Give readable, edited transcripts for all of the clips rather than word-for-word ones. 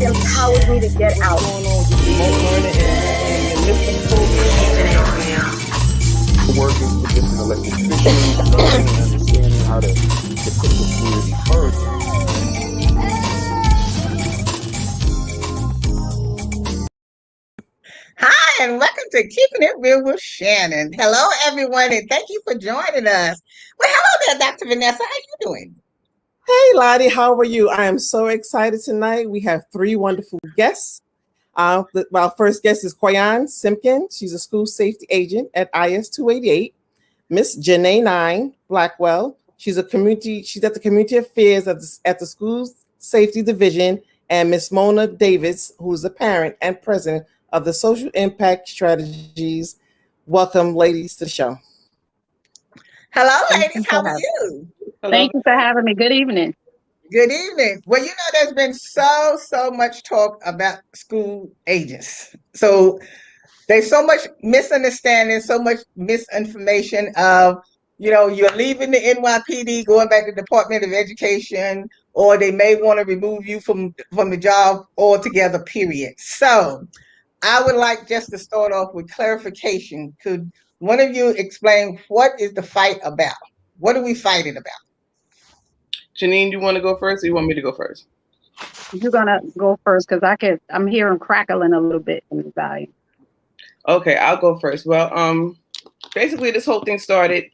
empowers me to get out. What's going on with this remote learning and listen working for different elected officials, learning and understanding how to put the community first. Hi, and welcome to Keeping It Real with Shannon. Hello, everyone, and thank you for joining us. Well, hello there, Dr. Vanessa. How you doing? Hey, Lottie, how are you? I am so excited tonight. We have three wonderful guests. Our first guest is Quiann Simpkins. She's a school safety agent at IS 288. Miss Jeanyne Blackwell. She's at the community affairs at the school safety division, and Miss Mona Davids, who's the parent and president of the social impact strategies. Welcome, ladies, to the show. Hello, ladies. How are you? Hello. Thank you for having me. Good evening. Good evening. Well, there's been so much talk about school agents. So there's so much misunderstanding, so much misinformation of, you're leaving the NYPD, going back to the Department of Education, or they may want to remove you from the job altogether, period. So I would like just to start off with clarification. Could one of you explain what is the fight about? What are we fighting about? Jeanyne, you want to go first, or you want me to go first? You're gonna go first because I'm hearing crackling a little bit in the volume. Okay, I'll go first. Well, basically this whole thing started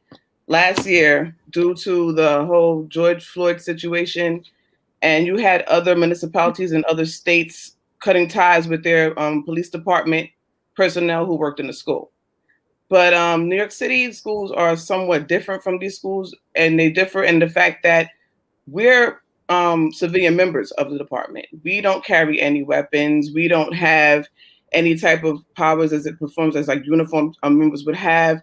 last year due to the whole George Floyd situation, and you had other municipalities and other states cutting ties with their police department personnel who worked in the school. But New York City schools are somewhat different from these schools, and they differ in the fact that we're civilian members of the department. We don't carry any weapons. We don't have any type of powers as it performs as like uniformed members would have.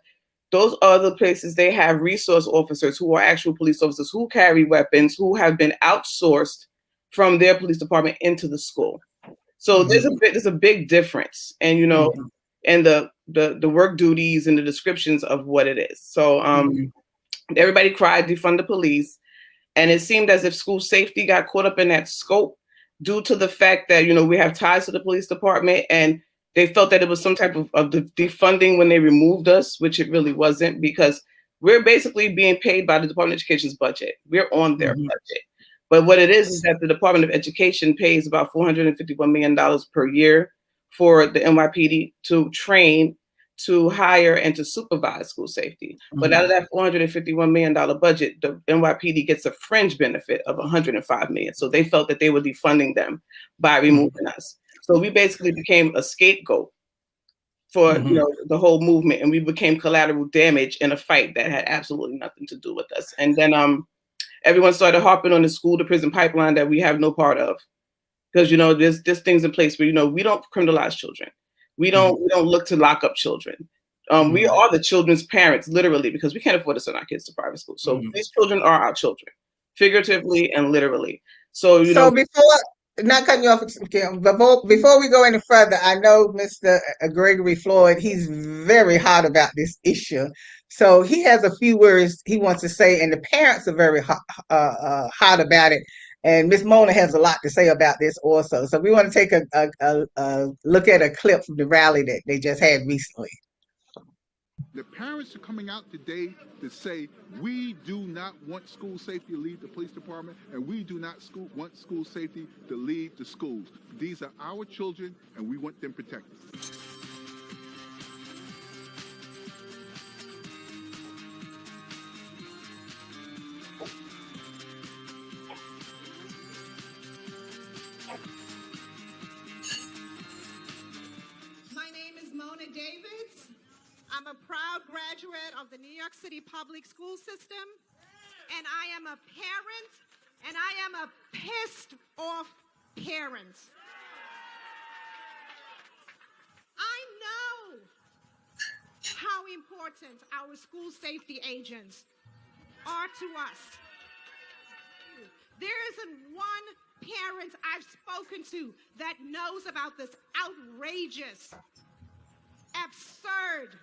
Those other places, they have resource officers who are actual police officers who carry weapons, who have been outsourced from their police department into the school. So there's a big difference, and and the work duties and the descriptions of what it is. So everybody cried defund the police. And it seemed as if school safety got caught up in that scope due to the fact that, we have ties to the police department, and they felt that it was some type of defunding when they removed us, which it really wasn't, because we're basically being paid by the Department of Education's budget. We're on their budget. But what it is that the Department of Education pays about $451 million per year for the NYPD to train, to hire, and to supervise school safety. But out of that $451 million budget, the NYPD gets a fringe benefit of $105 million. So they felt that they were defunding them by removing us. So we basically became a scapegoat for the whole movement, and we became collateral damage in a fight that had absolutely nothing to do with us. And then everyone started harping on the school to prison pipeline that we have no part of, because there's things in place where we don't criminalize children. We don't look to lock up children. We are the children's parents, literally, because we can't afford to send our kids to private school. So these children are our children, figuratively and literally. So before, not cutting you off, before we go any further, I know Mr. Gregory Floyd, he's very hot about this issue. So he has a few words he wants to say, and the parents are very hot about it. And Miss Mona has a lot to say about this also. So we want to take a look at a clip from the rally that they just had recently. The parents are coming out today to say, we do not want school safety to leave the police department, and we do not want school safety to leave the schools. These are our children, and we want them protected. Davids. I'm a proud graduate of the New York City public school system, and I am a parent, and I am a pissed off parent. I know how important our school safety agents are to us. There isn't one parent I've spoken to that knows about this outrageous, absurd,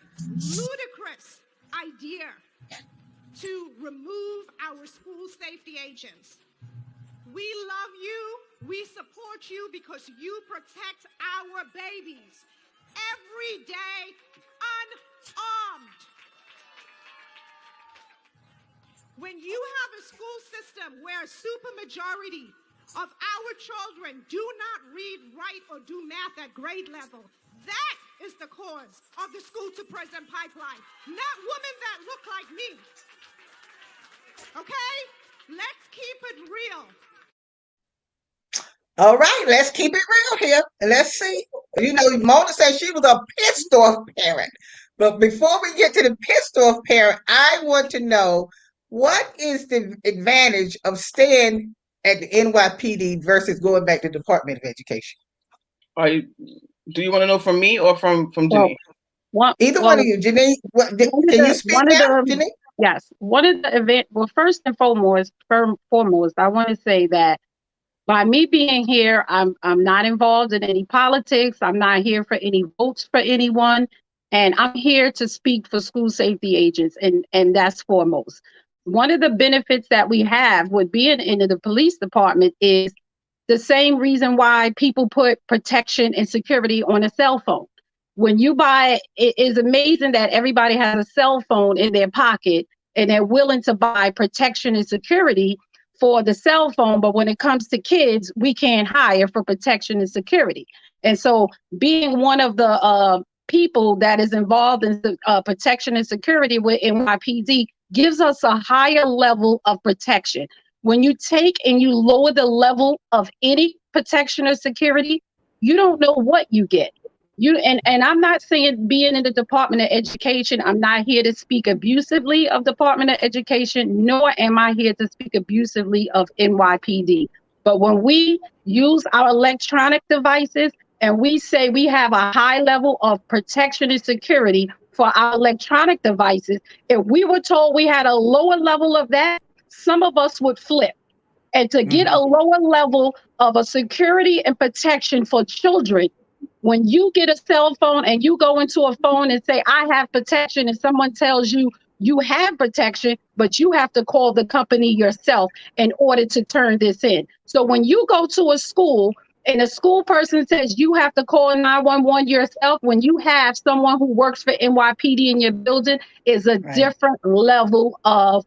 ludicrous idea to remove our school safety agents. We love you. We support you because you protect our babies every day unarmed. When you have a school system where a supermajority of our children do not read, write, or do math at grade level, that is the cause of the school to prison pipeline, not women that look like me. Okay? Let's keep it real. All right, let's keep it real here. Let's see. You know, Mona said she was a pissed off parent. But before we get to the pissed off parent, I want to know, what is the advantage of staying at the NYPD versus going back to the Department of Education? Do you want to know from me or from Jeanyne? Either one of you, Jeanyne. Can you speak now, Jeanyne? Yes. One of the event. Well, first and foremost, I want to say that by me being here, I'm not involved in any politics. I'm not here for any votes for anyone, and I'm here to speak for school safety agents, and that's foremost. One of the benefits that we have with being in the police department is the same reason why people put protection and security on a cell phone. When you buy, it is amazing that everybody has a cell phone in their pocket and they're willing to buy protection and security for the cell phone. But when it comes to kids, we can't hire for protection and security. And so being one of the people that is involved in protection and security with NYPD gives us a higher level of protection. When you take and you lower the level of any protection or security, you don't know what you get. And I'm not saying being in the Department of Education, I'm not here to speak abusively of Department of Education, nor am I here to speak abusively of NYPD. But when we use our electronic devices and we say we have a high level of protection and security for our electronic devices, if we were told we had a lower level of that, some of us would flip. And to get a lower level of a security and protection for children, when you get a cell phone and you go into a phone and say, I have protection, and someone tells you you have protection, but you have to call the company yourself in order to turn this in. So when you go to a school and a school person says you have to call 911 yourself, when you have someone who works for NYPD in your building, is a different level of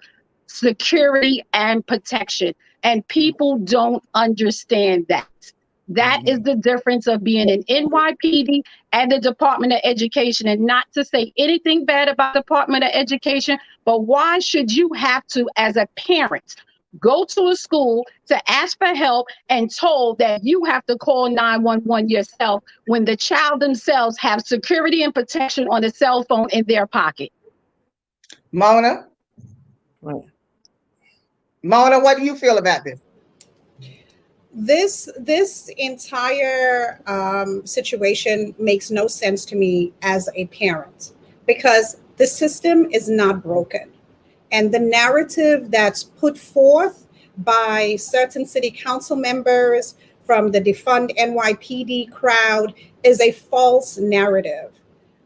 security and protection. And people don't understand that. That is the difference of being an NYPD and the Department of Education. And not to say anything bad about the Department of Education, but why should you have to, as a parent, go to a school to ask for help and told that you have to call 911 yourself when the child themselves have security and protection on a cell phone in their pocket? Mona? Mona, what do you feel about this? This entire situation makes no sense to me as a parent, because the system is not broken. And the narrative that's put forth by certain city council members from the defund NYPD crowd is a false narrative.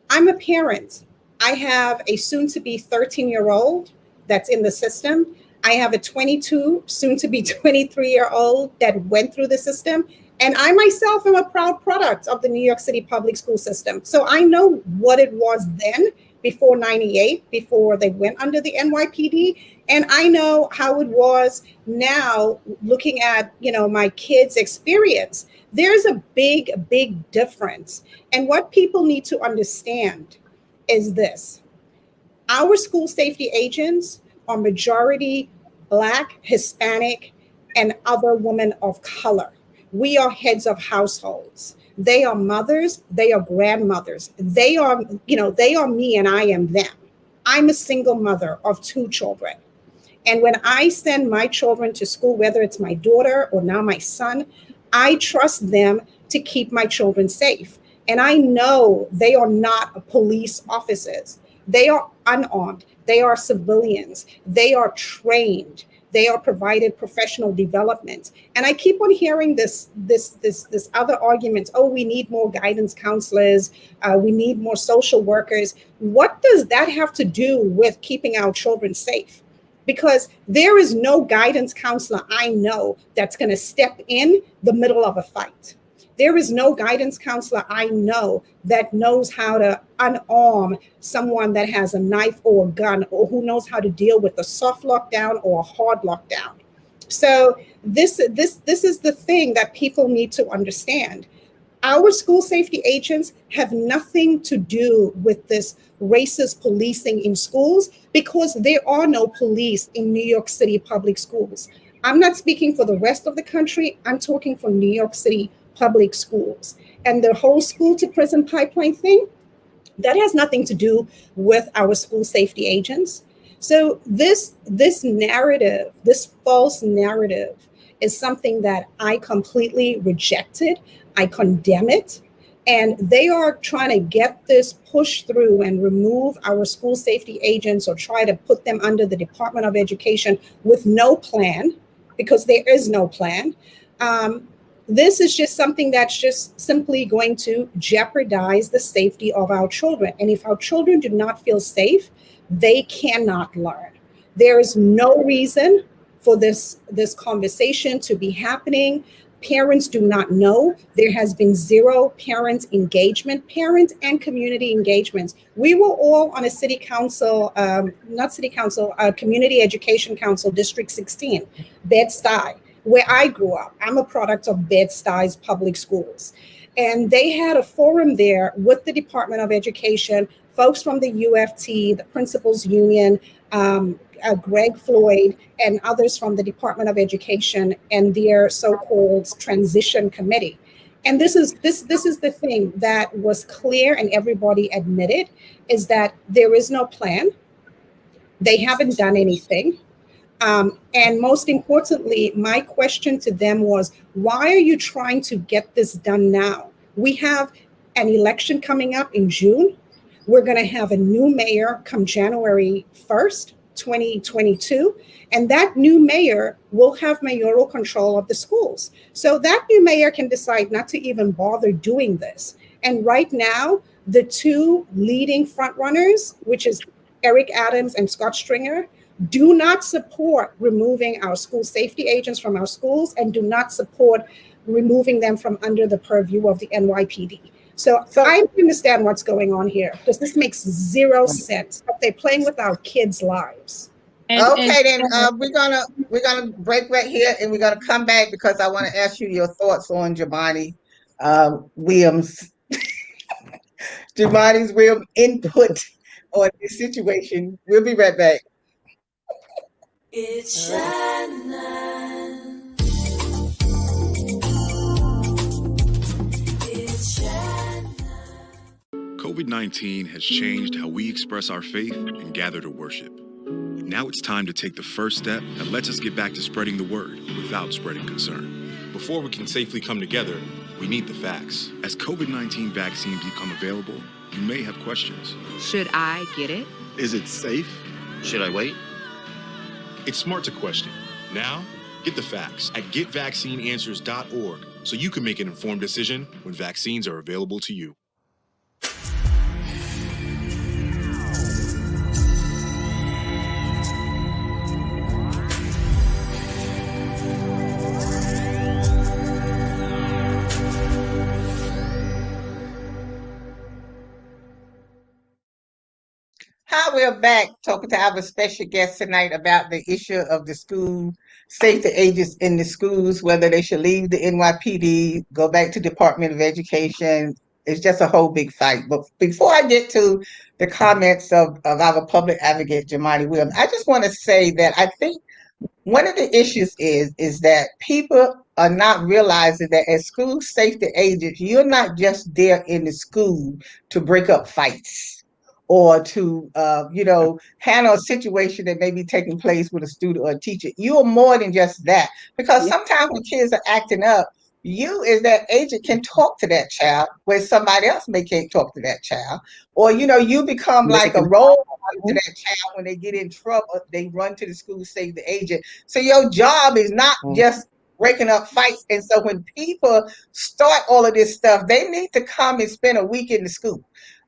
I'm a parent. I have a soon-to-be 13-year-old that's in the system. I have a 22, soon to be 23-year-old that went through the system. And I myself am a proud product of the New York City public school system. So I know what it was then, before 98, before they went under the NYPD. And I know how it was now, looking at, my kids' experience. There's a big difference. And what people need to understand is this. Our school safety agents are majority Black, Hispanic, and other women of color. We are heads of households. They are mothers, they are grandmothers. They are me and I am them. I'm a single mother of 2 children. And when I send my children to school, whether it's my daughter or now my son, I trust them to keep my children safe. And I know they are not police officers. They are unarmed. They are civilians. They are trained. They are provided professional development. And I keep on hearing this other argument. Oh, we need more guidance counselors. We need more social workers. What does that have to do with keeping our children safe? because there is no guidance counselor I know that's going to step in the middle of a fight. There is no guidance counselor I know that knows how to unarm someone that has a knife or a gun, or who knows how to deal with a soft lockdown or a hard lockdown. So this is the thing that people need to understand. Our school safety agents have nothing to do with this racist policing in schools, because there are no police in New York City public schools. I'm not speaking for the rest of the country. I'm talking for New York City public schools. And the whole school to prison pipeline thing, that has nothing to do with our school safety agents. So this narrative, this false narrative, is something that I completely rejected. I condemn it. And they are trying to get this pushed through and remove our school safety agents, or try to put them under the Department of Education with no plan, because there is no plan. This is just something that's just simply going to jeopardize the safety of our children. And if our children do not feel safe, they cannot learn. There is no reason for this conversation to be happening. Parents do not know. There has been zero parent engagement, parent and community engagements. We were all on a city council, community education council, District 16, Bed-Stuy, where I grew up. I'm a product of Bed-Stuy's public schools. And they had a forum there with the Department of Education, folks from the UFT, the Principals Union, Greg Floyd, and others from the Department of Education and their so-called transition committee. And this is the thing that was clear, and everybody admitted, is that there is no plan. They haven't done anything. And most importantly, my question to them was, why are you trying to get this done now? We have an election coming up in June. We're going to have a new mayor come January 1st, 2022. And that new mayor will have mayoral control of the schools. So that new mayor can decide not to even bother doing this. And right now, the two leading frontrunners, which is Eric Adams and Scott Stringer, do not support removing our school safety agents from our schools, and do not support removing them from under the purview of the NYPD. So I understand what's going on here, because this makes zero sense. But they're playing with our kids' lives. Okay, then we're gonna break right here, and we're gonna come back, because I want to ask you your thoughts on Jeanyne Williams, Jeanyne's real input on this situation. We'll be right back. It's Shannon. It's Shannon. COVID-19 has changed how we express our faith and gather to worship. Now it's time to take the first step that lets us get back to spreading the word without spreading concern. Before we can safely come together, we need the facts. As COVID-19 vaccines become available, you may have questions. Should I get it? Is it safe? Should I wait? It's smart to question. Now, get the facts at getvaccineanswers.org so you can make an informed decision when vaccines are available to you. Hi, we're back talking to our special guest tonight about the issue of the school safety agents in the schools, whether they should leave the NYPD, go back to Department of Education. It's just a whole big fight. But before I get to the comments of our public advocate, Jeanyne Williams, I just want to say that I think one of the issues is that people are not realizing that as school safety agents, you're not just there in the school to break up fights, or to, handle a situation that may be taking place with a student or a teacher. You are more than just that. Because sometimes when kids are acting up, you as that agent can talk to that child where somebody else can't talk to that child. Or, you become like a role model to that child. When they get in trouble, they run to the school safety agent. So your job is not just breaking up fights. And so when people start all of this stuff, they need to come and spend a week in the school,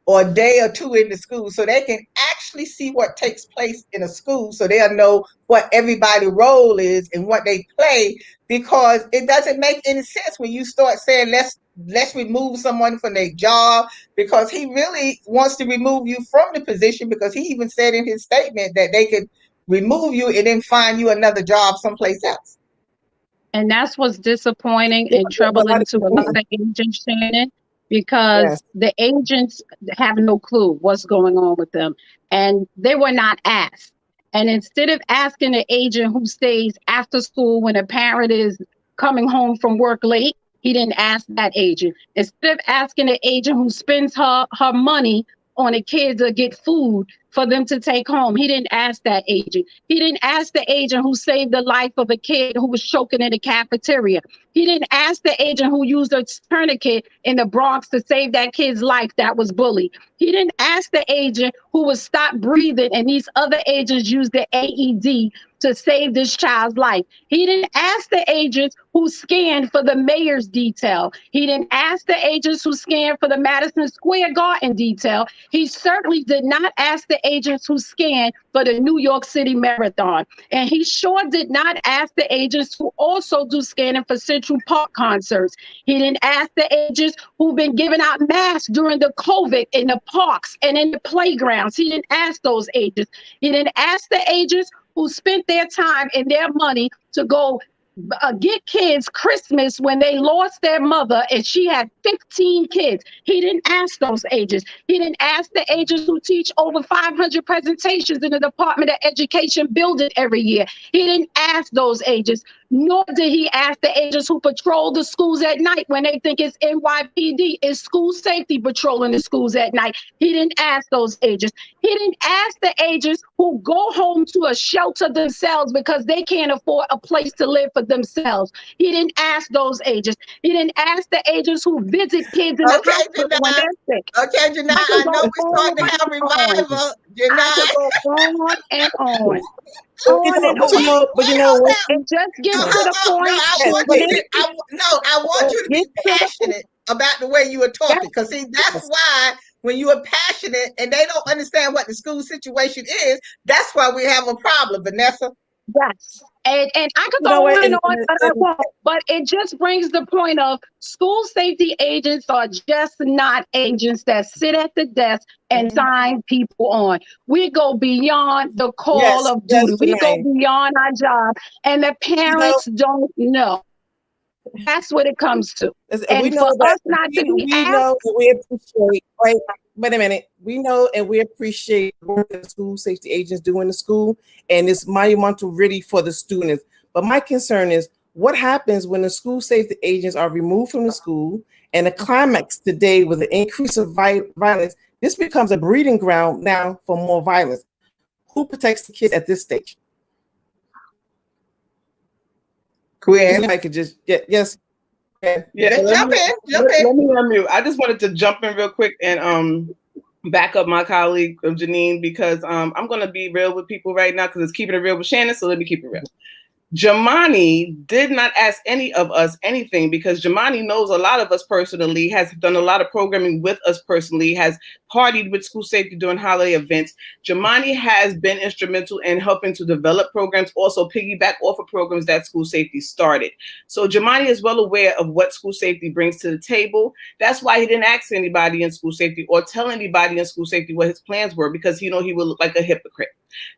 or a day or two in the school so they can actually see what takes place in a school so they'll know what everybody's role is and what they play, because it doesn't make any sense when you start saying let's remove someone from their job, because he really wants to remove you from the position, because he even said in his statement that they could remove you and then find you another job someplace else. And that's what's disappointing Yeah, and but troubling to a lot of agents, Shannon, because yes. the agents have no clue what's going on with them. And they were not asked. And instead of asking the agent who stays after school when a parent is coming home from work late, he didn't ask that agent. Instead of asking the agent who spends her money on the kids to get food for them to take home, he didn't ask that agent. He didn't ask the agent who saved the life of a kid who was choking in the cafeteria. He didn't ask the agent who used a tourniquet in the Bronx to save that kid's life that was bullied. He didn't ask the agent who was stopped breathing and these other agents used the AED to save this child's life. He didn't ask the agents who scanned for the mayor's detail. He didn't ask the agents who scanned for the Madison Square Garden detail. He certainly did not ask the agents who scanned for the New York City Marathon. And he sure did not ask the agents who also do scanning for Central Park concerts. He didn't ask the agents who've been giving out masks during the COVID in the parks and in the playgrounds. He didn't ask those agents. He didn't ask the agents who spent their time and their money to go get kids Christmas when they lost their mother and she had 15 kids. He didn't ask those agents. He didn't ask the agents who teach over 500 presentations in the Department of Education building every year. He didn't ask those agents, nor did he ask the agents who patrol the schools at night when they think it's NYPD. It's school safety patrolling the schools at night. He didn't ask those agents. He didn't ask the agents who go home to a shelter themselves because they can't afford a place to live for themselves. He didn't ask those agents. He didn't ask the agents who visit kids in the hospital when they're sick. Okay, Jeanyne, I know we're starting to have revival. I could go on and on. But you know what? It just gets to the point. I want you to be passionate about the way you are talking, because see, that's why when you are passionate and they don't understand what the school situation is, that's why we have a problem, Vanessa. Yes. And I could go on and on, but I won't. But it just brings the point of school safety agents are just not agents that sit at the desk and sign people on. We go beyond the call of duty. We go beyond our job, and the parents don't know. That's what it comes to. And we know for us not to be asked, know and we appreciate, right? Wait a minute. We know and we appreciate the work that school safety agents do in the school, and it's monumental really for the students. But my concern is what happens when the school safety agents are removed from the school, and the climax today with the increase of violence, this becomes a breeding ground now for more violence. Who protects the kids at this stage? Quiann, I could just yes. Yeah, jump in. Let me unmute. I just wanted to jump in real quick and back up my colleague Jeanyne, because I'm gonna be real with people right now because it's keeping it real with Shannon. So let me keep it real. Jeanyne did not ask any of us anything, because Jeanyne knows a lot of us personally, has done a lot of programming with us personally, has partied with school safety during holiday events. Jeanyne has been instrumental in helping to develop programs, also piggyback off of programs that school safety started. So Jeanyne is well aware of what school safety brings to the table. That's why he didn't ask anybody in school safety or tell anybody in school safety what his plans were, because he know he would look like a hypocrite.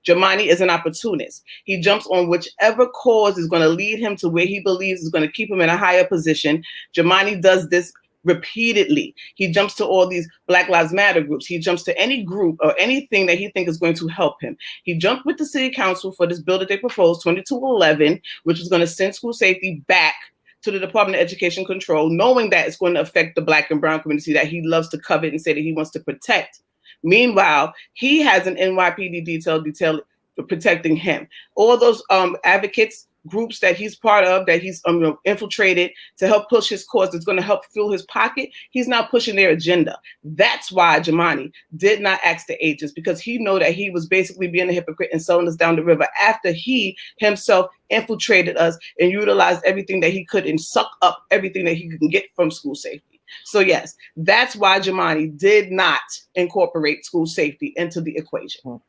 Jeanyne is an opportunist. He jumps on whichever cause is going to lead him to where he believes is going to keep him in a higher position. Jeanyne does this repeatedly. He jumps to all these Black Lives Matter groups. He jumps to any group or anything that he thinks is going to help him. He jumped with the city council for this bill that they proposed, 2211, which was going to send school safety back to the Department of Education Control, knowing that it's going to affect the Black and brown community that he loves to covet and say that he wants to protect. Meanwhile, he has an NYPD detail protecting him. All those advocates groups that he's part of, that he's infiltrated to help push his cause, that's going to help fill his pocket, he's not pushing their agenda. That's why Jeanyne did not ask the agents, because he know that he was basically being a hypocrite and selling us down the river after he himself infiltrated us and utilized everything that he could and suck up everything that he can get from school safety. So yes, that's why Jeanyne did not incorporate school safety into the equation.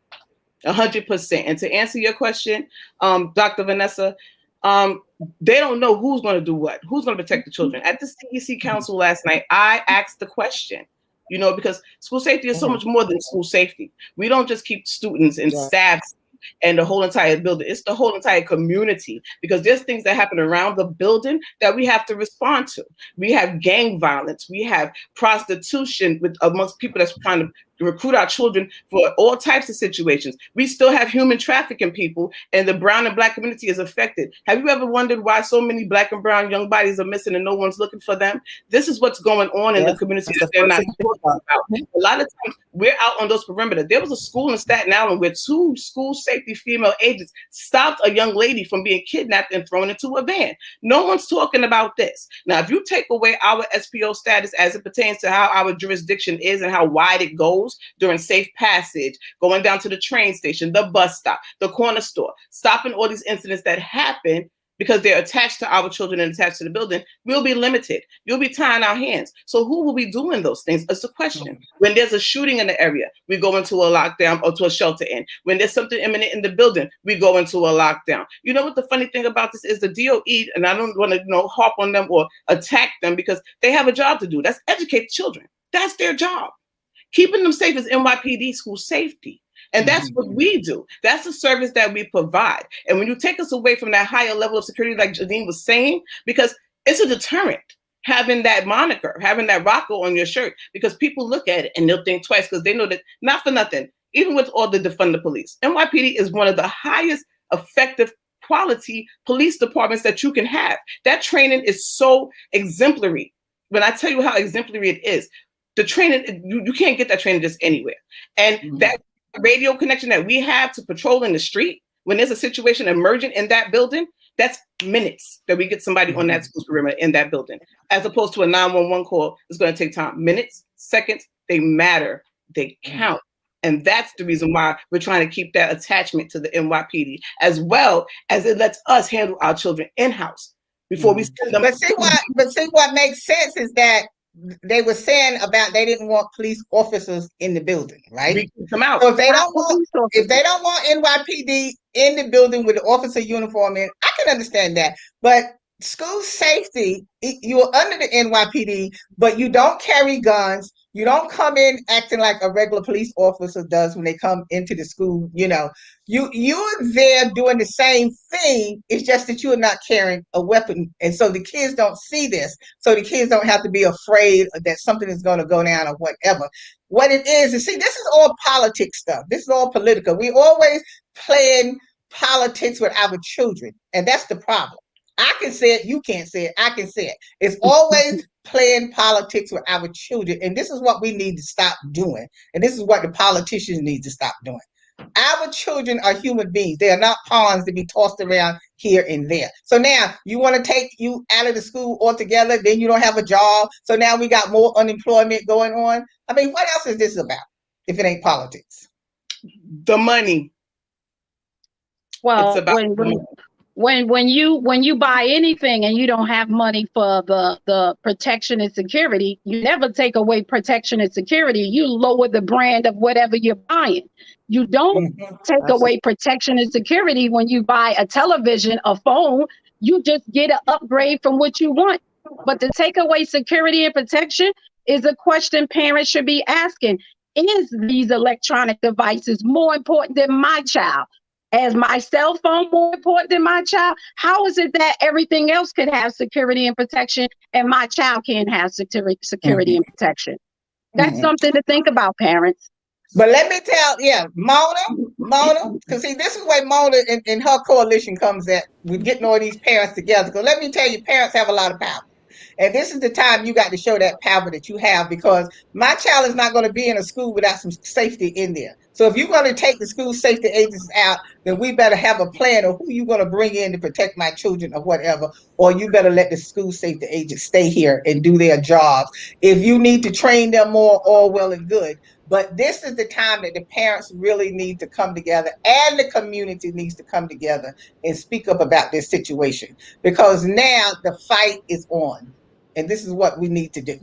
100%. And to answer your question, Dr. Vanessa, they don't know who's going to do what, who's going to protect the children. At the CEC Council last night, I asked the question, because school safety is so much more than school safety. We don't just keep students and staff and the whole entire building. It's the whole entire community, because there's things that happen around the building that we have to respond to. We have gang violence. We have prostitution amongst people that's trying to recruit our children for all types of situations. We still have human trafficking people, and the brown and black community is affected. Have you ever wondered why so many black and brown young bodies are missing and no one's looking for them? This is what's going on in the community that they're not talking about. A lot of times we're out on those perimeter. There was a school in Staten Island where 2 school safety female agents stopped a young lady from being kidnapped and thrown into a van. No one's talking about this. Now, if you take away our SPO status as it pertains to how our jurisdiction is and how wide it goes, during safe passage, going down to the train station, the bus stop, the corner store, stopping all these incidents that happen because they're attached to our children and attached to the building, we'll be limited. You'll be tying our hands. So who will be doing those things? That's the question. When there's a shooting in the area, we go into a lockdown or to a shelter in. When there's something imminent in the building, we go into a lockdown. You know what the funny thing about this is? The DOE, and I don't want to harp on them or attack them, because they have a job to do. That's educate children. That's their job. Keeping them safe is NYPD school safety. And that's what we do. That's the service that we provide. And when you take us away from that higher level of security, like Jeanyne was saying, because it's a deterrent having that moniker, having that Rocco on your shirt, because people look at it and they'll think twice, because they know that, not for nothing, even with all the defund the police, NYPD is one of the highest effective quality police departments that you can have. That training is so exemplary. When I tell you how exemplary it is, the training, you can't get that training just anywhere. And that radio connection that we have to patrol in the street, when there's a situation emergent in that building, that's minutes that we get somebody on that school perimeter in that building, as opposed to a 911 call. It's going to take time. Minutes, seconds, they matter. They count. And that's the reason why we're trying to keep that attachment to the NYPD, as well as it lets us handle our children in-house before we send them. But see what makes sense is that they were saying about they didn't want police officers in the building, right? Come out. So if they don't want NYPD in the building with the officer uniform in, I can understand that. But school safety, you're under the NYPD, but you don't carry guns. You don't come in acting like a regular police officer does when they come into the school. You're there doing the same thing. It's just that you're not carrying a weapon. And so the kids don't see this. So the kids don't have to be afraid that something is going to go down or whatever. What it is, see, this is all politics stuff. This is all political. We always playing politics with our children. And that's the problem. I can say it, you can't say it, I can say it. It's always playing politics with our children. And this is what we need to stop doing. And this is what the politicians need to stop doing. Our children are human beings. They are not pawns to be tossed around here and there. So now you want to take you out of the school altogether, then you don't have a job. So now we got more unemployment going on. I mean, what else is this about if it ain't politics? The money. Well, when you buy anything and you don't have money for the protection and security, you never take away protection and security. You lower the brand of whatever you're buying. You don't take away protection and security when you buy a television, a phone. You just get an upgrade from what you want. But to take away security and protection is a question parents should be asking. Is these electronic devices more important than my child? Is my cell phone more important than my child? How is it that everything else could have security and protection and my child can't have security and protection? That's something to think about, parents. But let me tell, Mona, because see, this is where Mona and her coalition comes at with getting all these parents together. Because let me tell you, parents have a lot of power. And this is the time you got to show that power that you have, because my child is not going to be in a school without some safety in there. So if you're going to take the school safety agents out, then we better have a plan of who you're going to bring in to protect my children or whatever, or you better let the school safety agents stay here and do their jobs. If you need to train them more, all well and good. But this is the time that the parents really need to come together and the community needs to come together and speak up about this situation, because now the fight is on. And this is what we need to do.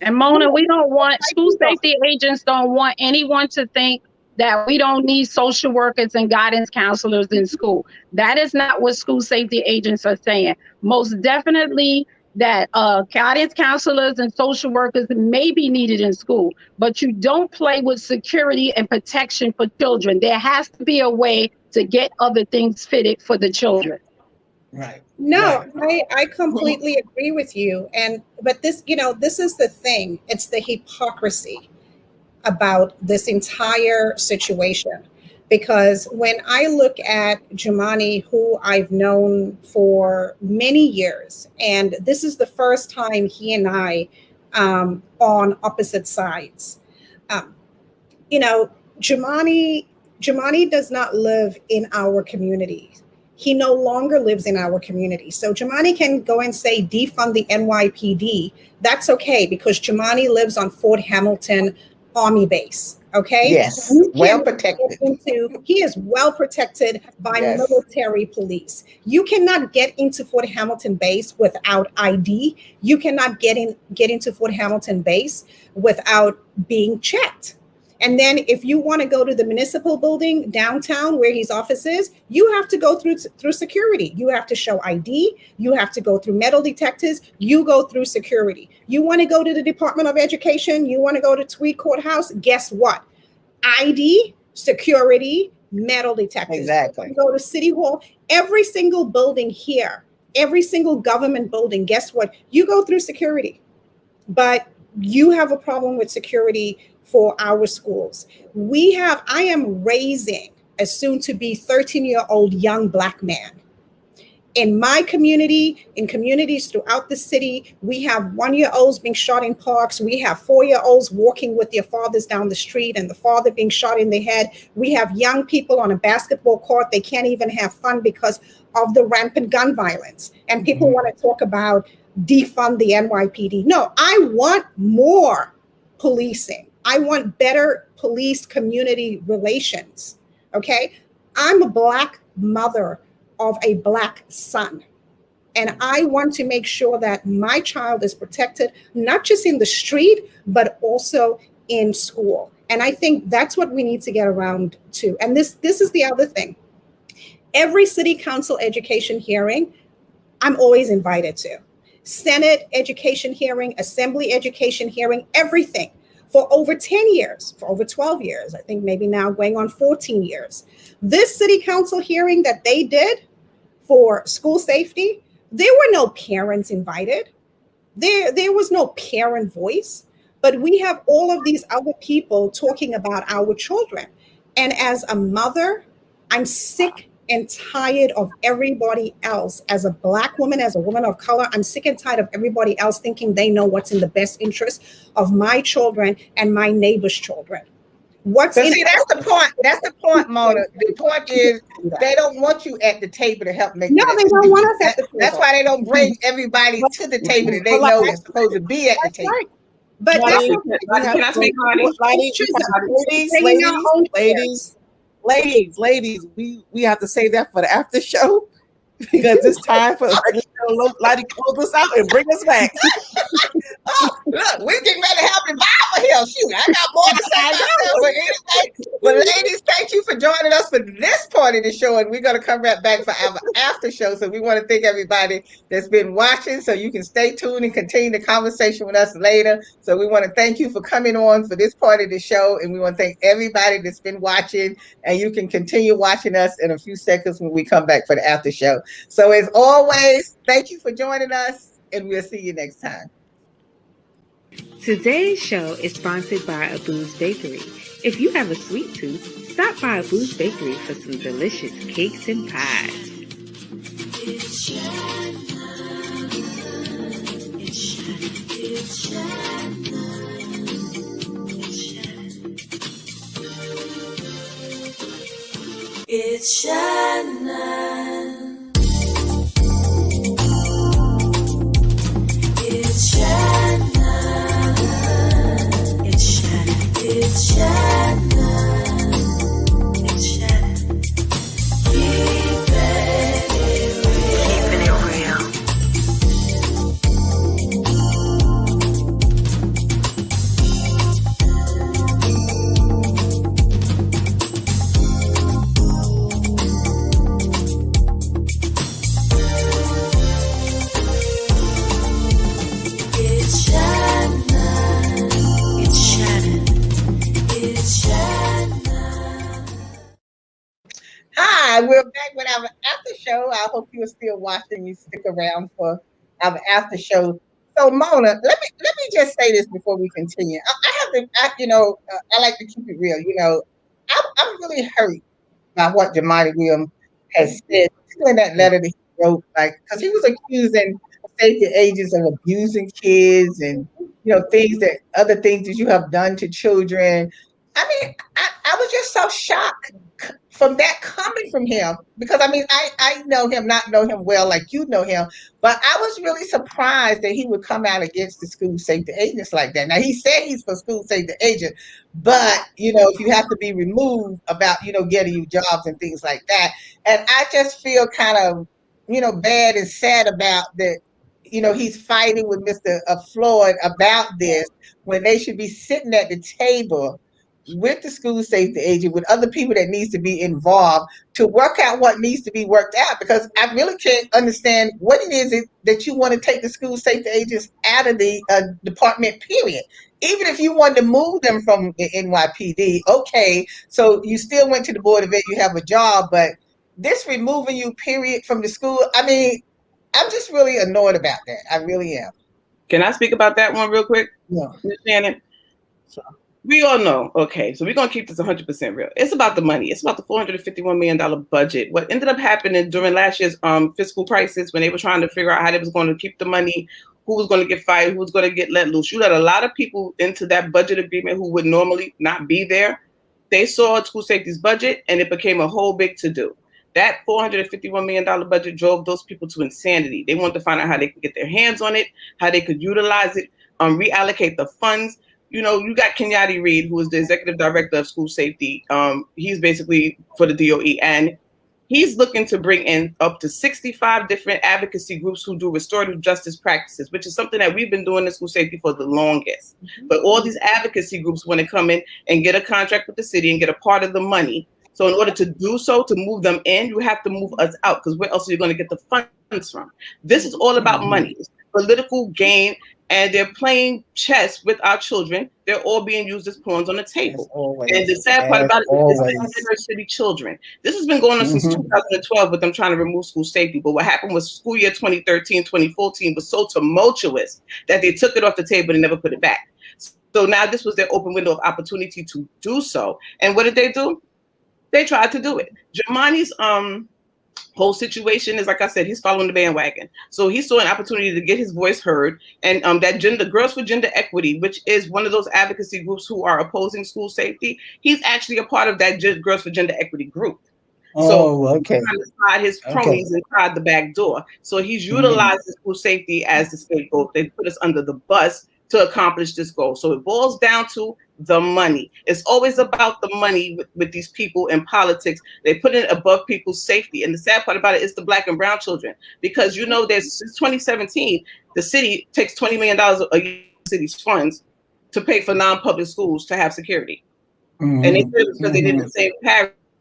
And Mona, we don't want, school safety agents don't want anyone to think that we don't need social workers and guidance counselors in school. That is not what school safety agents are saying. Most definitely that guidance counselors and social workers may be needed in school, but you don't play with security and protection for children. There has to be a way to get other things fitted for the children. Right. No, I completely agree with you. But this, this is the thing. It's the hypocrisy about this entire situation. Because when I look at Jeanyne, who I've known for many years, and this is the first time he and I on opposite sides. Jeanyne does not live in our community. He no longer lives in our community. So Jeanyne can go and say defund the NYPD. That's okay, because Jeanyne lives on Fort Hamilton Army Base. Okay. Yes. Well protected. He is well protected by military police. You cannot get into Fort Hamilton Base without ID. You cannot get into Fort Hamilton Base without being checked. And then if you want to go to the municipal building downtown where his office is, you have to go through security. You have to show ID. You have to go through metal detectors. You go through security. You want to go to the Department of Education. You want to go to Tweed Courthouse. Guess what? ID, security, metal detectors. Exactly. You go to City Hall. Every single building here, every single government building, guess what? You go through security. But you have a problem with security for our schools. I am raising a soon-to-be 13-year-old young Black man. In my community, in communities throughout the city, we have 1-year-olds being shot in parks. We have 4-year-olds walking with their fathers down the street and the father being shot in the head. We have young people on a basketball court. They can't even have fun because of the rampant gun violence. And people want to talk about defund the NYPD. No, I want more policing. I want better police community relations. Okay. I'm a Black mother of a Black son. And I want to make sure that my child is protected, not just in the street, but also in school. And I think that's what we need to get around to. And this is the other thing. Every city council education hearing, I'm always invited to. Senate education hearing, assembly education hearing, everything. For over 10 years, for over 12 years, I think maybe now going on 14 years. This city council hearing that they did for school safety, there were no parents invited. There was no parent voice, but we have all of these other people talking about our children. And as a mother, I'm sick and tired of everybody else. As a Black woman, as a woman of color, I'm sick and tired of everybody else thinking they know what's in the best interest of my children and my neighbor's children. That's the point. That's the point, Mona. The point is they don't want you at the table to help make. No, they don't want us at the table. That's why they don't bring everybody to the table that they know is supposed to be at the table. Right. But can I speak, Ladies, we have to save that for the after show because it's time for Lottie to close us out and bring us back. Oh, look, we're getting ready to have revival here. Shoot, I got more to say about that. But ladies, thank you for joining us for this part of the show, and we're going to come right back for our after show. So we want to thank everybody that's been watching, so you can stay tuned and continue the conversation with us later. So we want to thank you for coming on for this part of the show, and we want to thank everybody that's been watching, and you can continue watching us in a few seconds when we come back for the after show. So as always, thank you for joining us, and we'll see you next time. Today's show is sponsored by Abu's Bakery. If you have a sweet tooth, stop by Abu's Bakery for some delicious cakes and pies. It's Shannon. It's Shannon. It's Shannon. It's Shannon. It's Shannon. Keeping it real. back with our after show. I hope you are still watching. You stick around for our after show. So Mona, let me just say this before we continue. I have to, I like to keep it real. I'm really hurt by what Jeanyne Williams has said, particularly in that letter that he wrote, like, because he was accusing safety agents of abusing kids and other things that you have done to children. I mean, I was just so shocked from that coming from him because I know him, not know him well like you know him, but I was really surprised that he would come out against the school safety agents like that. Now he said he's for school safety agent, but if you have to be removed about getting you jobs and things like that, and I just feel kind of bad and sad about that. He's fighting with Mr. Floyd about this when they should be sitting at the table with the school safety agent, with other people that needs to be involved to work out what needs to be worked out, because I really can't understand what it is that you want to take the school safety agents out of the department, period. Even if you wanted to move them from the NYPD, okay, so you still went to the Board of Ed, you have a job, but this removing you, period, from the school, I mean, I'm just really annoyed about that. I really am. Can I speak about that one real quick? Yeah. Ms. Shannon? We all know, okay, so we're going to keep this 100% real. It's about the money. It's about the $451 million budget. What ended up happening during last year's fiscal crisis, when they were trying to figure out how they was going to keep the money, who was going to get fired, who was going to get let loose, you let a lot of people into that budget agreement who would normally not be there. They saw school safety's budget, and it became a whole big to-do. That $451 million budget drove those people to insanity. They wanted to find out how they could get their hands on it, how they could utilize it, reallocate the funds. You got Kenyati Reed, who is the executive director of school safety. He's basically for the DOE, and he's looking to bring in up to 65 different advocacy groups who do restorative justice practices, which is something that we've been doing in school safety for the longest. But all these advocacy groups want to come in and get a contract with the city and get a part of the money. So in order to do so, to move them in, you have to move us out, because where else are you going to get the funds from? This is all about money. It's political gain. And they're playing chess with our children. They're all being used as pawns on the table. And the sad part about it is the inner city children. This has been going on since 2012 with them trying to remove school safety. But what happened was school year 2013, 2014 was so tumultuous that they took it off the table and never put it back. So now this was their open window of opportunity to do so. And what did they do? They tried to do it. Jeanyne's whole situation is, like I said, he's following the bandwagon. So he saw an opportunity to get his voice heard, and that Girls for Gender Equity, which is one of those advocacy groups who are opposing school safety, he's actually a part of that Girls for Gender Equity group. So okay. He's trying to slide his cronies inside the back door. So he's utilizing school safety as the scapegoat. They put us under the bus to accomplish this goal. So it boils down to the money. It's always about the money with these people in politics. They put it above people's safety. And the sad part about it is the Black and brown children, because there's since 2017, the city takes $20 million a year of city's funds to pay for non-public schools to have security. And they did it because they did the same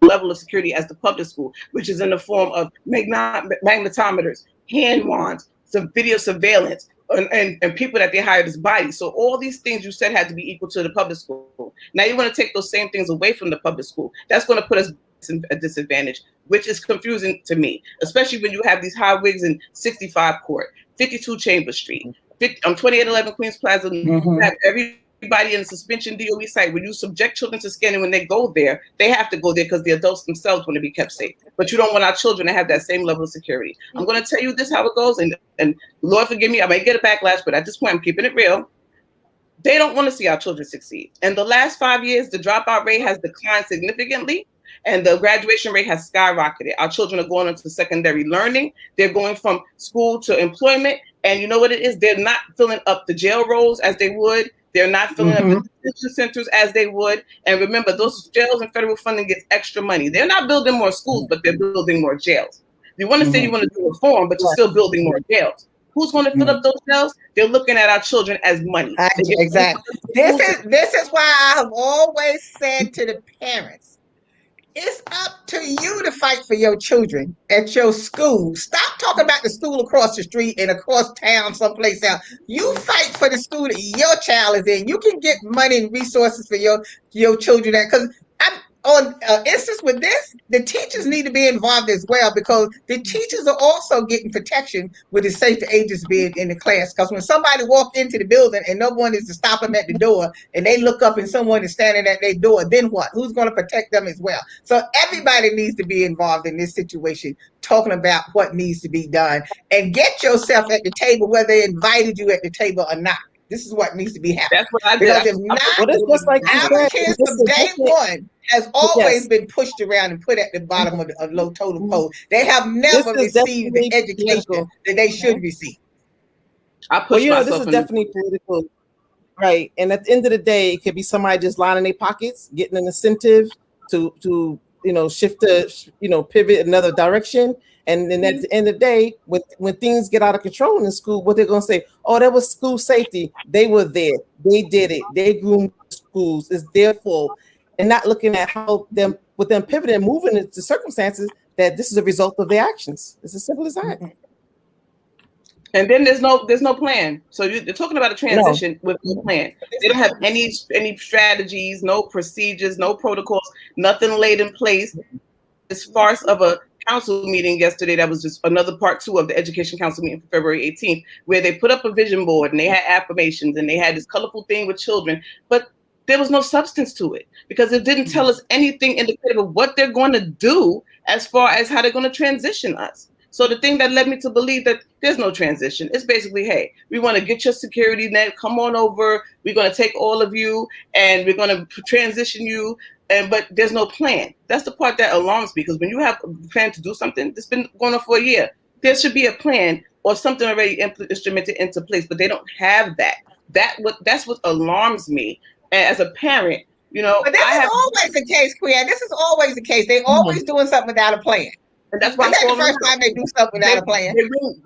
level of security as the public school, which is in the form of magnetometers, hand wands, some video surveillance, and people that they hired as bodies. So all these things you said had to be equal to the public school. Now you want to take those same things away from the public school. That's going to put us at a disadvantage, which is confusing to me, especially when you have these high wigs in 65 Court, 52 Chambers Street, 2811 Queens Plaza. Have everybody in the suspension DOE site. When you subject children to scanning, when they go there, they have to go there because the adults themselves want to be kept safe. But you don't want our children to have that same level of security. I'm going to tell you this, how it goes, and Lord forgive me, I may get a backlash, but at this point, I'm keeping it real. They don't want to see our children succeed. And the last 5 years, the dropout rate has declined significantly, and the graduation rate has skyrocketed. Our children are going into secondary learning. They're going from school to employment. And you know what it is? They're not filling up the jail rolls as they would. They're not filling up the detention centers as they would. And remember, those jails and federal funding gets extra money. They're not building more schools, but they're building more jails. You want to say you want to do reform, but you're still building more jails. Who's going to fill up those jails? They're looking at our children as money. Exactly. This is why I have always said to the parents, it's up to you to fight for your children at your school. Stop talking about the school across the street and across town someplace else. You fight for the school that your child is in. You can get money and resources for your children. Because on instance with this, the teachers need to be involved as well, because the teachers are also getting protection with the safety agents being in the class. Because when somebody walks into the building and no one is to stop them at the door, and they look up and someone is standing at their door, then what? Who's going to protect them as well? So everybody needs to be involved in this situation, talking about what needs to be done, and get yourself at the table, whether they invited you at the table or not. This is what needs to be happening. That's what I did. Because if not, Well, it's just like you our said. kids This from is day definitely- one has always Yes. been pushed around and put at the bottom of the low totem pole. They have never This is received the definitely education political. that they should receive. I Well, push you know, myself. this is definitely political, right? And at the end of the day, it could be somebody just lining their pockets, getting an incentive to shift to pivot another direction. And then at the end of the day, when things get out of control in school, what they're gonna say? Oh, that was school safety. They were there. They did it. They groomed schools. It's their fault, and not looking at how them pivoting and moving into circumstances that this is a result of their actions. It's as simple as that. And then there's no plan. So you're talking about a transition with no plan. They don't have any strategies, no procedures, no protocols, nothing laid in place. This farce of a council meeting yesterday that was just another part 2 of the education council meeting for February 18th, where they put up a vision board and they had affirmations and they had this colorful thing with children, but there was no substance to it because it didn't tell us anything indicative of what they're going to do as far as how they're going to transition us. So the thing that led me to believe that there's no transition is basically, hey, we want to get your security net, come on over, we're going to take all of you and we're going to transition you, but there's no plan. That's the part that alarms me, because when you have a plan to do something that's been going on for a year, there should be a plan or something already instrumented into place, but they don't have that. That's what alarms me. And as a parent, But this is always the case, Quiann. This is always the case. They always doing something without a plan. And that's why That's not the first time they do something without a plan.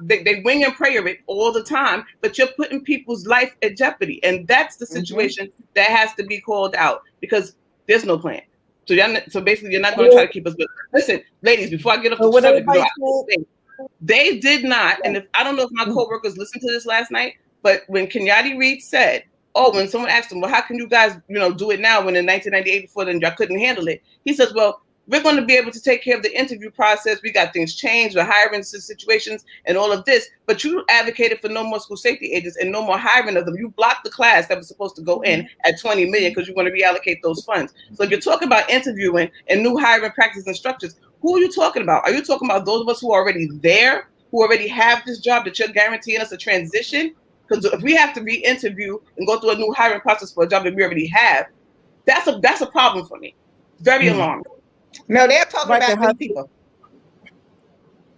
They wing and prayer it all the time, but you're putting people's life at jeopardy. And that's the situation that has to be called out, because there's no plan. So basically, you're not going to try to keep us. But listen, ladies, before I get off the subject, they did not. And I don't know if my coworkers listened to this last night, but when Kenyati Reed said, "Oh, when someone asked him, well, how can you guys, do it now when in 1998 before then y'all couldn't handle it?" He says, "Well, we're going to be able to take care of the interview process. We got things changed, we're hiring situations and all of this, but you advocated for no more school safety agents and no more hiring of them. You blocked the class that was supposed to go in at 20 million because you want to reallocate those funds. So if you're talking about interviewing and new hiring practices and structures, who are you talking about? Are you talking about those of us who are already there, who already have this job that you're guaranteeing us a transition? Because if we have to re-interview and go through a new hiring process for a job that we already have, that's a problem for me. Very alarming. No, they're talking about new people.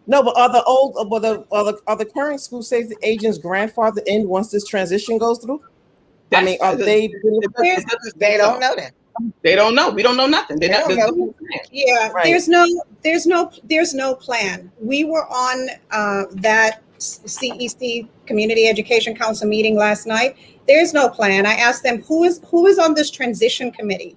No, but are the current school safety agents grandfathered in once this transition goes through? I mean, are they? They don't know that. They don't know. We don't know nothing. They don't know. Yeah, right. There's no plan. We were on that CEC Community Education Council meeting last night. There's no plan. I asked them who is on this transition committee.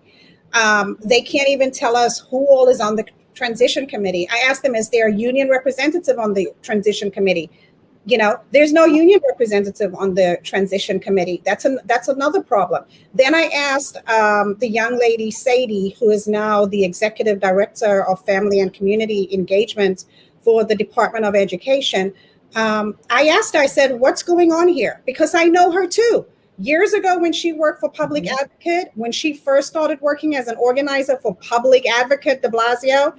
They can't even tell us who all is on the transition committee. I asked them, is there a union representative on the transition committee? There's no union representative on the transition committee. That's another problem. Then I asked the young lady, Sadie, who is now the executive director of family and community engagement for the Department of Education. I asked her, I said, what's going on here? Because I know her too. Years ago, when she worked for Public Advocate, when she first started working as an organizer for Public Advocate de Blasio,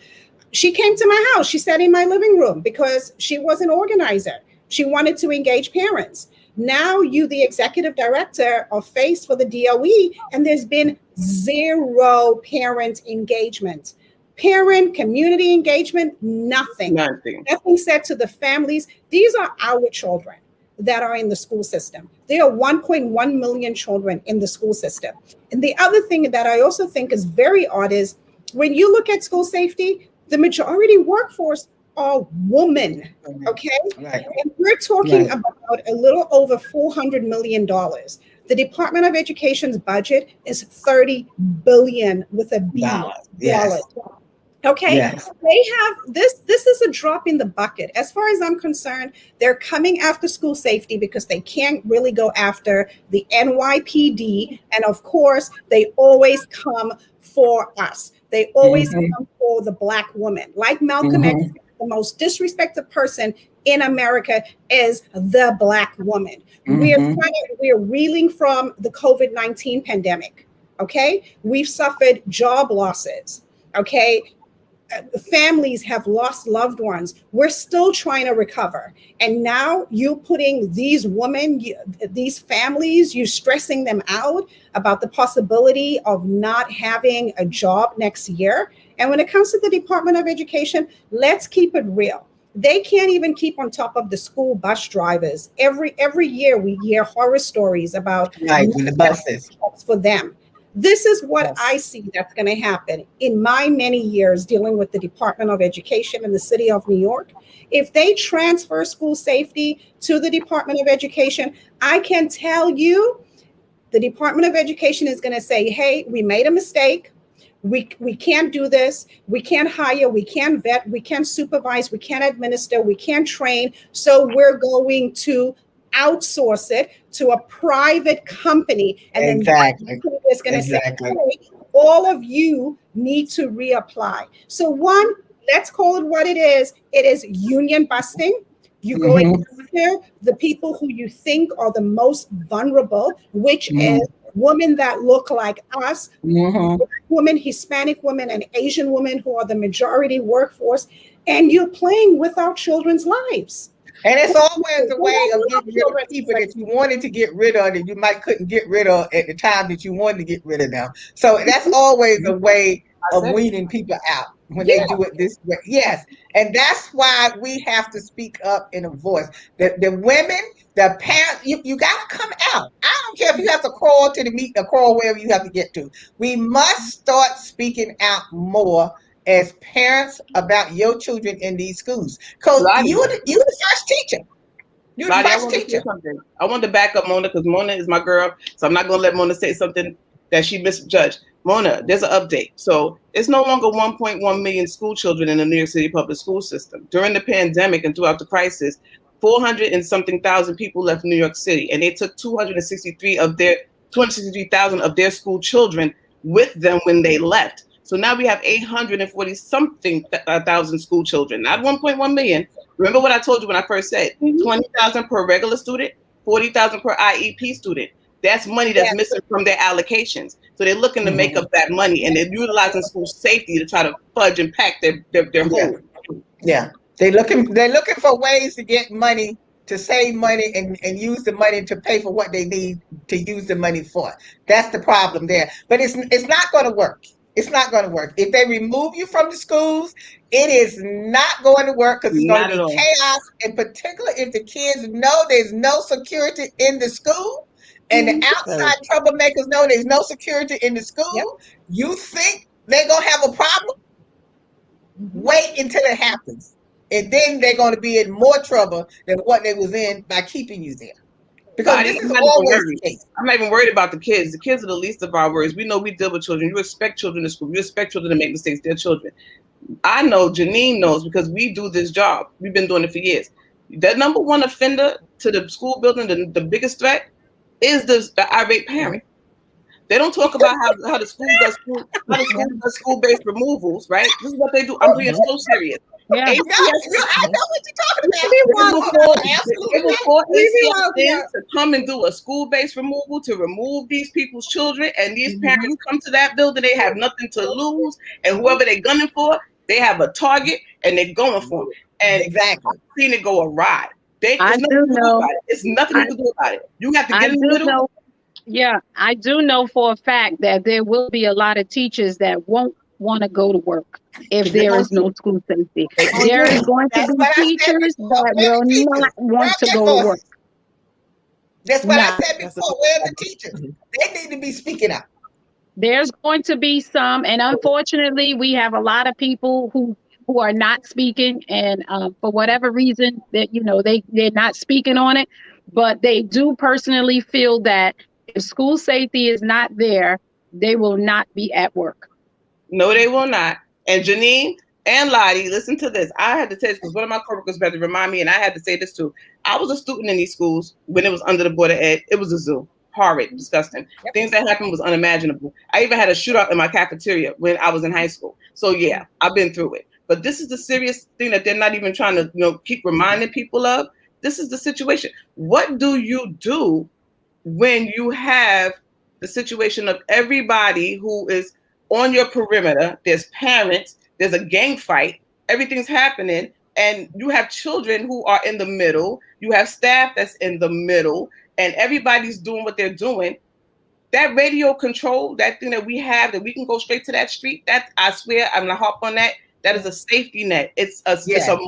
she came to my house. She sat in my living room because she was an organizer. She wanted to engage parents. Now you, the executive director, are faced for the DOE, and there's been zero parent engagement. Parent, community engagement, nothing. Nothing said to the families. These are our children that are in the school system. There are 1.1 million children in the school system. And the other thing that I also think is very odd is when you look at school safety, the majority workforce are women, okay? Right. And we're talking about a little over $400 million. The Department of Education's budget is $30 billion with a B. Yes. Okay, yes. They have this is a drop in the bucket. As far as I'm concerned, they're coming after school safety because they can't really go after the NYPD. And of course, they always come for us. They always come for the Black woman. Like Malcolm X, the most disrespected person in America is the Black woman. We're reeling from the COVID-19 pandemic. Okay, we've suffered job losses. Okay, families have lost loved ones. We're still trying to recover. And now you're putting these women, these families, you're stressing them out about the possibility of not having a job next year. And when it comes to the Department of Education, let's keep it real. They can't even keep on top of the school bus drivers. Every year we hear horror stories about the buses for them. This is what I see that's going to happen in my many years dealing with the Department of Education in the city of New York. If they transfer school safety to the Department of Education, I can tell you the Department of Education is going to say, hey, we made a mistake. We can't do this. We can't hire. We can't vet. We can't supervise. We can't administer. We can't train. So we're going to outsource it to a private company. And then it's going to say, hey, all of you need to reapply. So one, let's call it what it is. It is union busting. You go after the people who you think are the most vulnerable, which is women that look like us, women, Hispanic women, and Asian women who are the majority workforce. And you're playing with our children's lives. And it's always a way of getting rid of people that you wanted to get rid of that you couldn't get rid of at the time that you wanted to get rid of them. So that's always a way of weeding people out when they do it this way. Yes. And that's why we have to speak up in a voice. The women, the parents, you got to come out. I don't care if you have to crawl to the meet or crawl wherever you have to get to. We must start speaking out more as parents about your children in these schools. Because you're the first teacher. You're the first teacher. I want to back up Mona because Mona is my girl. So I'm not going to let Mona say something that she misjudged. Mona, there's an update. So it's no longer 1.1 million school children in the New York City public school system. During the pandemic and throughout the crisis, 400 and something thousand people left New York City, and they took 263,000 of their school children with them when they left. So now we have 840 something thousand school children, not 1.1 million. Remember what I told you when I first said 20,000 per regular student, 40,000 per IEP student. That's money that's missing from their allocations. So they're looking to make up that money, and they're utilizing school safety to try to fudge and pack their whole. Yeah, they're looking for ways to get money, to save money and use the money to pay for what they need to use the money for. That's the problem there. But it's not going to work. It's not going to work. If they remove you from the schools, it is not going to work because it's going to be chaos. In particular, if the kids know there's no security in the school and the outside troublemakers know there's no security in the school, you think they're going to have a problem? Wait until it happens. And then they're going to be in more trouble than what they was in by keeping you there. Because this is always the case. I'm not even worried about the kids. The kids are the least of our worries. We know we deal with children. You expect children in school. You expect children to make mistakes. They're children. I know, Jeanyne knows, because we do this job. We've been doing it for years. The number one offender to the school building, the biggest threat, is the irate parent. They don't talk about how the school does school-based removals, right? This is what they do. I'm being so serious. Yeah. I know what you're talking about. It was for ACS to come and do a school-based removal to remove these people's children, and these parents come to that building, they have nothing to lose, and whoever they're gunning for, they have a target, and they're going for them. And I've seen it go awry. It's nothing to do about it. You have to get in the middle. Yeah, I do know for a fact that there will be a lot of teachers that won't want to go to work if there is no school safety. There is going to be teachers that will not want to go to work. That's what I said before. Where are the teachers? They need to be speaking up. There's going to be some, and unfortunately, we have a lot of people who are not speaking, and for whatever reason that they're not speaking on it, but they do personally feel that if school safety is not there, they will not be at work. No, they will not. And Jeanyne and Lottie, listen to this. I had to say this because one of my coworkers better remind me, and I had to say this too. I was a student in these schools when it was under the Board of Ed. It was a zoo. horrid, disgusting. Things that happened was unimaginable. I even had a shootout in my cafeteria when I was in high school. So yeah, I've been through it. But this is the serious thing that they're not even trying to, keep reminding people of. This is the situation. What do you do when you have the situation of everybody who is on your perimeter? There's parents, there's a gang fight, everything's happening, and you have children who are in the middle, you have staff that's in the middle, and everybody's doing what they're doing. That radio control, that thing that we have, that we can go straight to that street, that I swear, I'm gonna hop on that. That is a safety net. It's a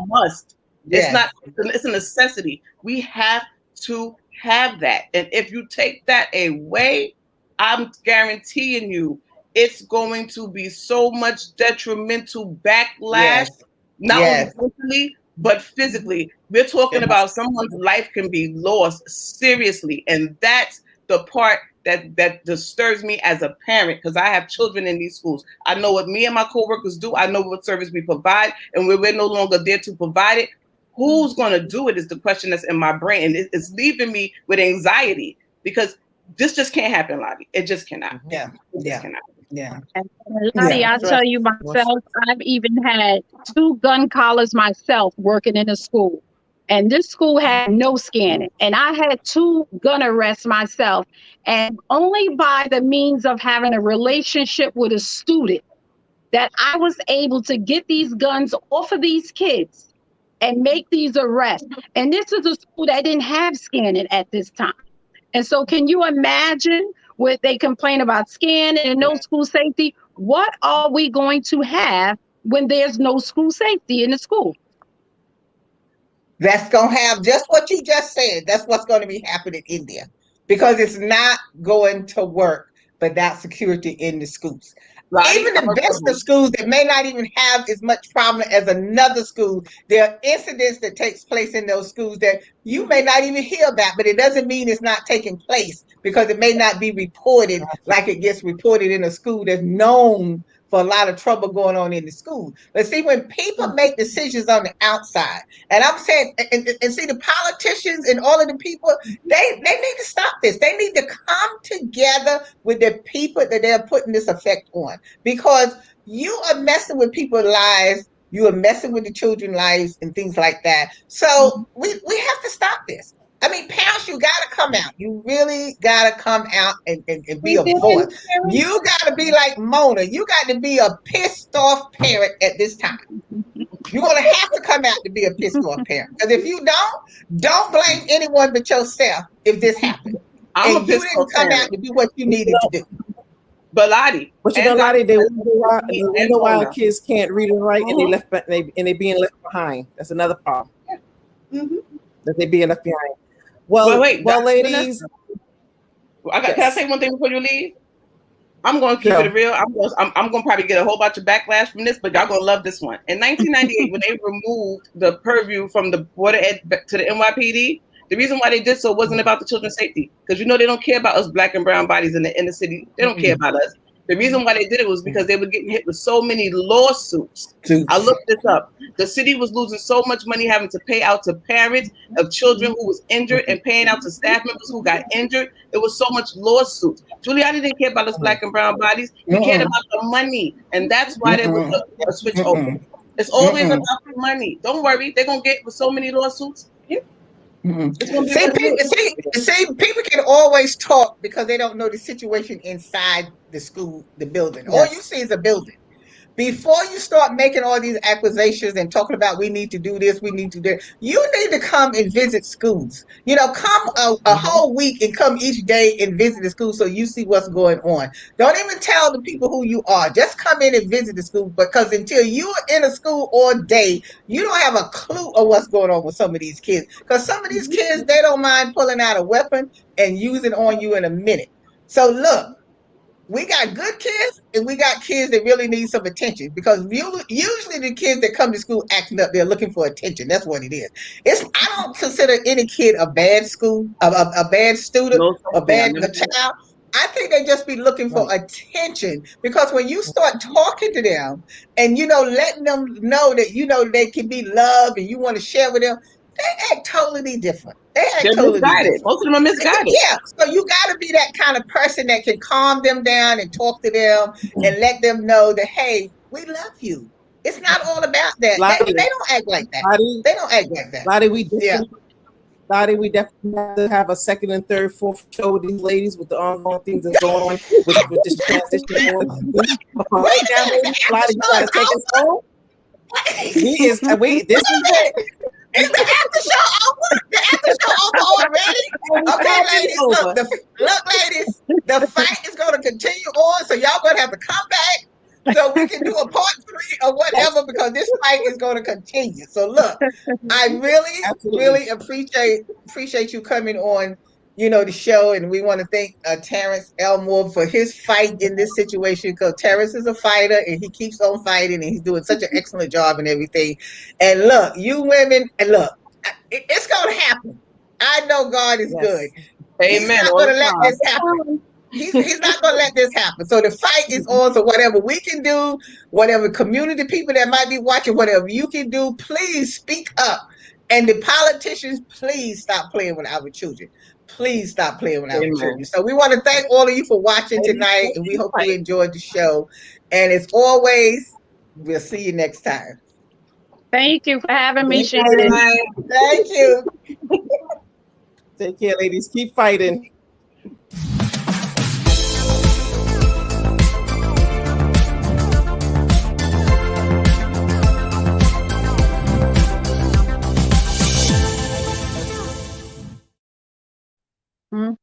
must. Yes. It's a necessity. We have to have that. And if you take that away, I'm guaranteeing you it's going to be so much detrimental backlash, not only mentally, but physically. We're talking about someone's life can be lost seriously. And that's the part that disturbs me as a parent, because I have children in these schools. I know what me and my coworkers do. I know what service we provide, and we're no longer there to provide it. Who's going to do it is the question that's in my brain. And it's leaving me with anxiety, because this just can't happen, Lottie. It just cannot. And Lottie, I'll tell you myself, I've even had 2 gun collars myself working in a school. And this school had no scanning. And I had 2 gun arrests myself. And only by the means of having a relationship with a student that I was able to get these guns off of these kids and make these arrests. And this is a school that didn't have scanning at this time. And so can you imagine what they complain about scanning and no school safety? What are we going to have when there's no school safety in the school? That's going to have just what you just said. That's what's going to be happening in there, because it's not going to work without security in the schools. Right. Even the best of schools that may not even have as much problem as another school, there are incidents that takes place in those schools that you may not even hear about, but it doesn't mean it's not taking place, because it may not be reported like it gets reported in a school that's known for a lot of trouble going on in the school. But see, when people make decisions on the outside, and I'm saying, and see, the politicians and all of the people, they need to stop this. They need to come together with the people that they're putting this effect on, because you are messing with people's lives. You are messing with the children's lives and things like that. So we have to stop this. I mean, parents, you got to come out. You really got to come out and be a voice. You got to be like Mona. You got to be a pissed off parent at this time. You're going to have to come out to be a pissed off parent. Because if you don't blame anyone but yourself if this happened. And you didn't come out to do what you needed to do. But Lottie, Lottie, they wonder why kids can't read and write, and they being left behind. That's another problem. That they being left behind. Well, ladies. Can I say one thing before you leave? I'm going to keep it real. I'm going to probably get a whole bunch of backlash from this, but y'all going to love this one. In 1998, when they removed the purview from the Board of Ed to the NYPD, the reason why they did so wasn't about the children's safety, because they don't care about us black and brown bodies in the inner city. They don't care about us. The reason why they did it was because they were getting hit with so many lawsuits. I looked this up. The city was losing so much money having to pay out to parents of children who was injured and paying out to staff members who got injured. It was so much lawsuits. Giuliani didn't care about us black and brown bodies. He cared about the money. And that's why there was a switch open. It's always about the money. Don't worry. They're going to get with so many lawsuits. See, people can always talk because they don't know the situation inside the school, the building. All you see is a building. Before you start making all these accusations and talking about we need to do this, we need to do that, you need to come and visit schools. Come a whole week and come each day and visit the school so you see what's going on. Don't even tell the people who you are. Just come in and visit the school, because until you're in a school all day, you don't have a clue of what's going on with some of these kids. Because some of these kids, they don't mind pulling out a weapon and using on you in a minute. So look, we got good kids and we got kids that really need some attention, because usually the kids that come to school acting up, they're looking for attention. That's what it is. I don't consider any kid a bad student, a bad child. I think they just be looking for attention, because when you start talking to them and, letting them know that, they can be loved and you want to share with them, they act totally different. They act They're totally misguided. different. Most of them are misguided. Yeah, so you got to be that kind of person that can calm them down and talk to them and let them know that, hey, we love you. It's not all about that. Lottie, They don't act like that. Lottie, They don't act like that. Lottie, Yeah. we definitely have to have a second and third, fourth show with these ladies with the ongoing things that's going on with this transition. Right now, ladies, Lottie, you gotta take us home. This is it. Is the after show over? The after show over already? Okay, ladies, look, ladies, the fight is going to continue on, so y'all going to have to come back so we can do a part 3 or whatever, because this fight is going to continue. So look, I really appreciate you coming on, the show, and we want to thank Terrence Elmore for his fight in this situation, because Terrence is a fighter and he keeps on fighting and he's doing such an excellent job and everything. And look, you women, and look, it's going to happen. I know God is good. Amen. He's not going to let this happen. He's not going to let this happen. So the fight is on. So whatever we can do, whatever community people that might be watching, whatever you can do, please speak up. And the politicians, please stop playing with our children. Please stop playing with our children. So we want to thank all of you for watching tonight, and we hope you enjoyed the show. And as always, we'll see you next time. Thank you for having me, Shannon. Thank you. Take care, ladies. Keep fighting. Hmm?